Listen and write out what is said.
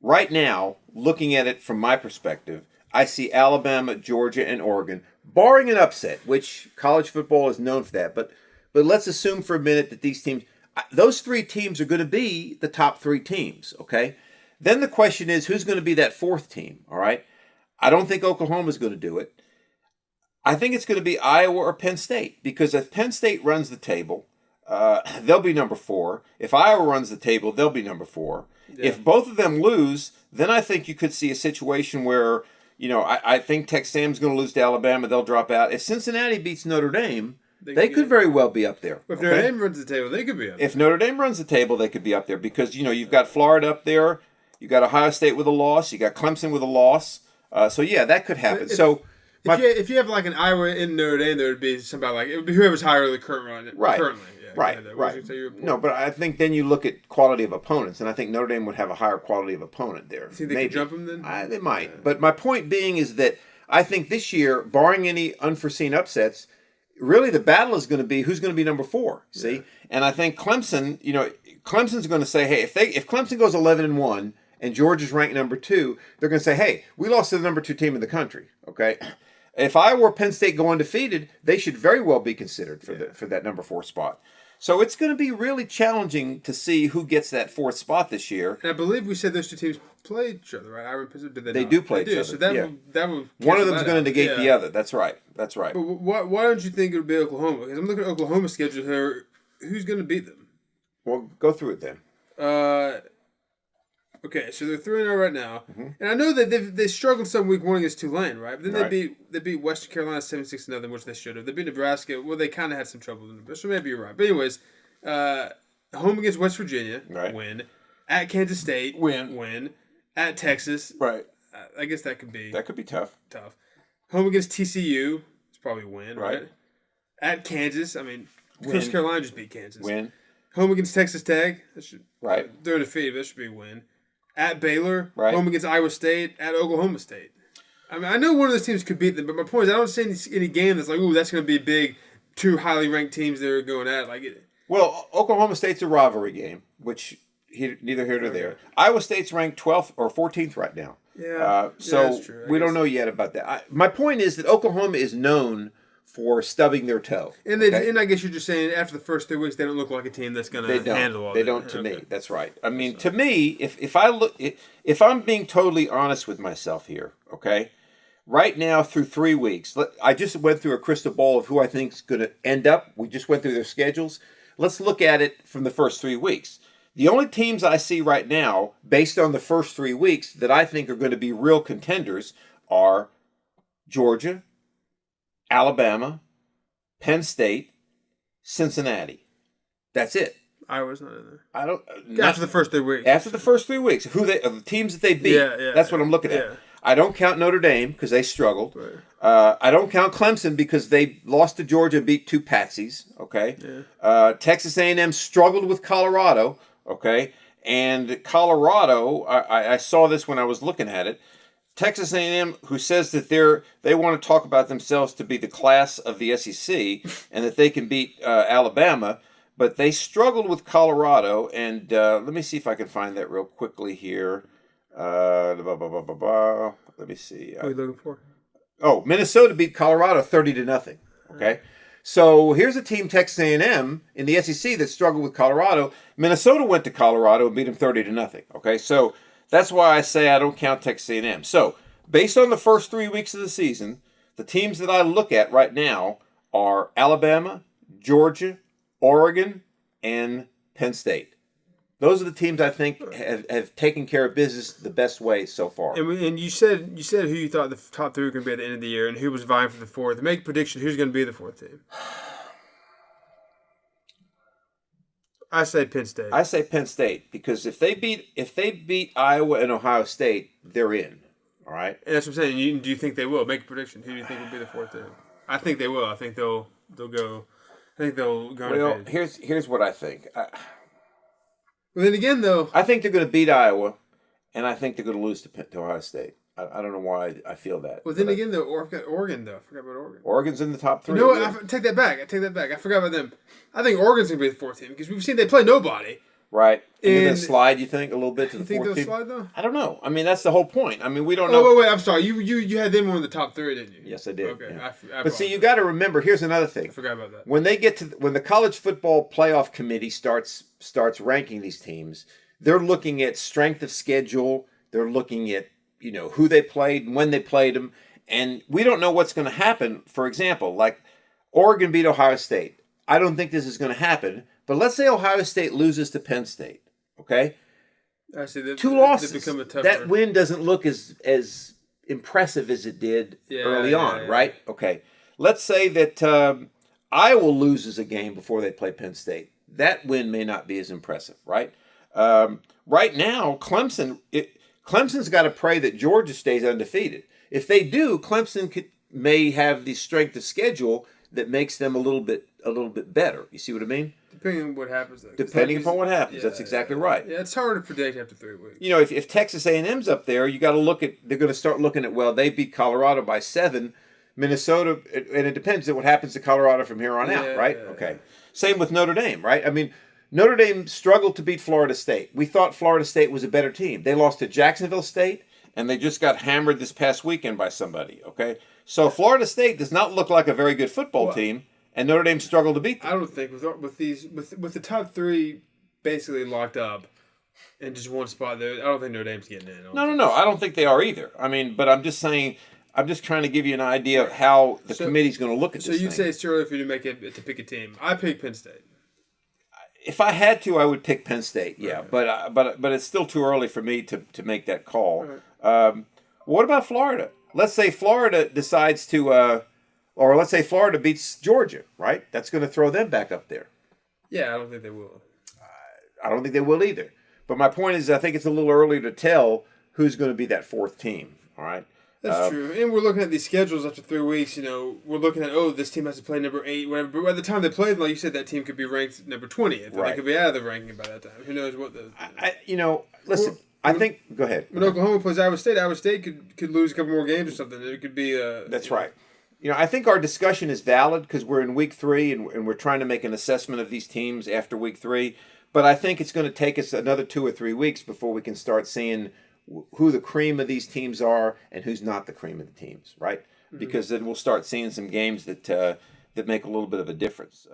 right now, looking at it from my perspective, I see Alabama, Georgia, and Oregon, barring an upset, which college football is known for that. But let's assume for a minute that those three teams are going to be the top three teams, okay? Then the question is, who's going to be that fourth team, all right? I don't think Oklahoma's going to do it. I think it's going to be Iowa or Penn State, because if Penn State runs the table, they'll be number 4. If Iowa runs the table, they'll be number 4. Yeah. If both of them lose, then I think you could see a situation where, I think Texas A&M's going to lose to Alabama. They'll drop out. If Cincinnati beats Notre Dame, they could very well be up there. If Notre Dame runs the table, they could be up there. If Notre Dame runs the table, they could be up there because, you've got Florida up there. You got Ohio State with a loss. You got Clemson with a loss. That could happen. If you have like an Iowa in Notre Dame, there would be somebody like it would be whoever's higher the current run. Right. Currently, yeah, right. No, but I think then you look at quality of opponents, and I think Notre Dame would have a higher quality of opponent there. You think they could jump them then? They might. Yeah. But my point being is that I think this year, barring any unforeseen upsets, really the battle is going to be who's going to be number 4. See, and I think Clemson. Clemson's going to say, hey, if Clemson goes 11-1. And Georgia's ranked number 2, they're going to say, hey, we lost to the number 2 team in the country, okay? If Iowa or Penn State go undefeated, they should very well be considered for that number 4 spot. So it's going to be really challenging to see who gets that 4th spot this year. And I believe we said those 2 teams play each other, right? Iowa and Penn State, did they do play each other. So that would one of them's going to negate the other. That's right. But why don't you think it would be Oklahoma? Because I'm looking at Oklahoma's schedule here. Who's going to beat them? Well, go through it then. Okay, so they're 3-0 right now, and I know that they struggled some week 1 against Tulane, right? But then they beat Western Carolina 7-6-0, which they should have. They beat Nebraska. Well, they kind of had some trouble in it, so maybe you're right. But anyways, home against West Virginia, win. At Kansas State, win. At Texas, right. I guess that could be tough. Home against TCU, it's probably a win, right? At Kansas, Coastal Carolina just beat Kansas. Win. Home against Texas Tech, they're defeated. That should be a win. At Baylor, home against Iowa State, at Oklahoma State. I know one of those teams could beat them, but my point is I don't see any game that's like, ooh, that's going to be big. 2 highly ranked teams that are going at it. Well, Oklahoma State's a rivalry game, which neither here nor there. Iowa State's ranked 12th or 14th right now. Yeah, so we don't know yet about that. My point is that Oklahoma is known for stubbing their toe. And I guess you're just saying after the first 3 weeks, they don't look like a team that's going to handle all that. They don't to me. That's right. To me, if I'm being totally honest with myself here, okay, right now through 3 weeks, I just went through a crystal ball of who I think is going to end up. We just went through their schedules. Let's look at it from the first 3 weeks. The only teams I see right now, based on the first 3 weeks, that I think are going to be real contenders are Georgia, Alabama, Penn State, Cincinnati. That's it. Iowa's not in there. After the first 3 weeks. After the first 3 weeks, the teams that they beat. That's what I'm looking at. I don't count Notre Dame because they struggled. Right. I don't count Clemson because they lost to Georgia and beat 2 patsies. Okay. Yeah. Texas A&M struggled with Colorado. Okay. And Colorado, I saw this when I was looking at it. Texas A&M, who says that they want to talk about themselves to be the class of the SEC and that they can beat Alabama, but they struggled with Colorado. And let me see if I can find that real quickly here. Let me see. What are you looking for? Oh, Minnesota beat Colorado 30-0. Okay. So here's a team, Texas A&M, in the SEC that struggled with Colorado. Minnesota went to Colorado and beat them 30-0. Okay. So that's why I say I don't count Texas A&M. So, based on the first 3 weeks of the season, the teams that I look at right now are Alabama, Georgia, Oregon, and Penn State. Those are the teams I think have taken care of business the best way so far. And you said who you thought the top 3 were going to be at the end of the year and who was vying for the 4th. Make a prediction, who's going to be the 4th team? I say Penn State. I say Penn State because if they beat Iowa and Ohio State, they're in. All right. And that's what I'm saying. Do you think they will? Make a prediction. Who do you think will be the 4th team? I think they will. I think they'll go. I think they'll go. Well, here's what I think. Well, then again, though, I think they're going to beat Iowa, and I think they're going to lose to Ohio State. I don't know why I feel that. Well, then again, though, I've got Oregon, though. I forgot about Oregon. Oregon's in the top 3. You know what? I take that back. I forgot about them. I think Oregon's going to be the 4th team because we've seen they play nobody. Right. And they're going And to slide, you think, a little bit to you the think fourth they'll team? slide though? I don't know. I mean, that's the whole point. I mean, we don't know. Oh wait, I'm sorry. You had them on the top 3, didn't you? Yes, I did. Okay, Yeah. I But see, you got to remember. Here's another thing. I forgot about that. When they get to when the college football playoff committee starts ranking these teams, they're looking at strength of schedule. They're looking at who they played and when they played them, and we don't know what's going to happen. For example, like Oregon beat Ohio State. I don't think this is going to happen. But let's say Ohio State loses to Penn State. Okay, Actually, 2 losses. Become a tougher. That win doesn't look as impressive as it did early on, right? Okay. Let's say that Iowa loses a game before they play Penn State. That win may not be as impressive, right? Right now, Clemson's got to pray that Georgia stays undefeated. If they do, Clemson may have the strength of schedule that makes them a little bit better. You see what I mean? Depending on what happens, though. Depending upon what happens, that's exactly right. Yeah, it's hard to predict after 3 weeks. If Texas A&M's up there, you got to look at. They're going to start looking at. Well, they beat Colorado by 7. Minnesota, and it depends on what happens to Colorado from here on out, right? Okay. Same with Notre Dame, right? I mean, Notre Dame struggled to beat Florida State. We thought Florida State was a better team. They lost to Jacksonville State, and they just got hammered this past weekend by somebody. Okay, so Florida State does not look like a very good football team. And Notre Dame struggled to beat them. I don't think with the top 3 basically locked up in just one spot there, I don't think Notre Dame's getting in. No. I don't think they are either. I mean, but I'm just saying, I'm just trying to give you an idea of how the committee's going to look at this. So you'd say it's too early for you to pick a team. I pick Penn State. If I had to, I would pick Penn State. Yeah, okay. but it's still too early for me to make that call. Right. What about Florida? Let's say Florida decides to. Or let's say Florida beats Georgia, right? That's going to throw them back up there. Yeah, I don't think they will. I don't think they will either. But my point is, I think it's a little early to tell who's going to be that 4th team, all right? That's true. And we're looking at these schedules after 3 weeks. We're looking at, this team has to play number 8, whatever. But by the time they play, like you said, that team could be ranked number 20th. Right. They could be out of the ranking by that time. Who knows what the... listen, I think... Go ahead. When Oklahoma plays Iowa State could lose a couple more games or something. It could be... That's right. I think our discussion is valid because we're in week 3 and we're trying to make an assessment of these teams after week 3. But I think it's going to take us another 2 or 3 weeks before we can start seeing who the cream of these teams are and who's not the cream of the teams, right? Mm-hmm. Because then we'll start seeing some games that make a little bit of a difference.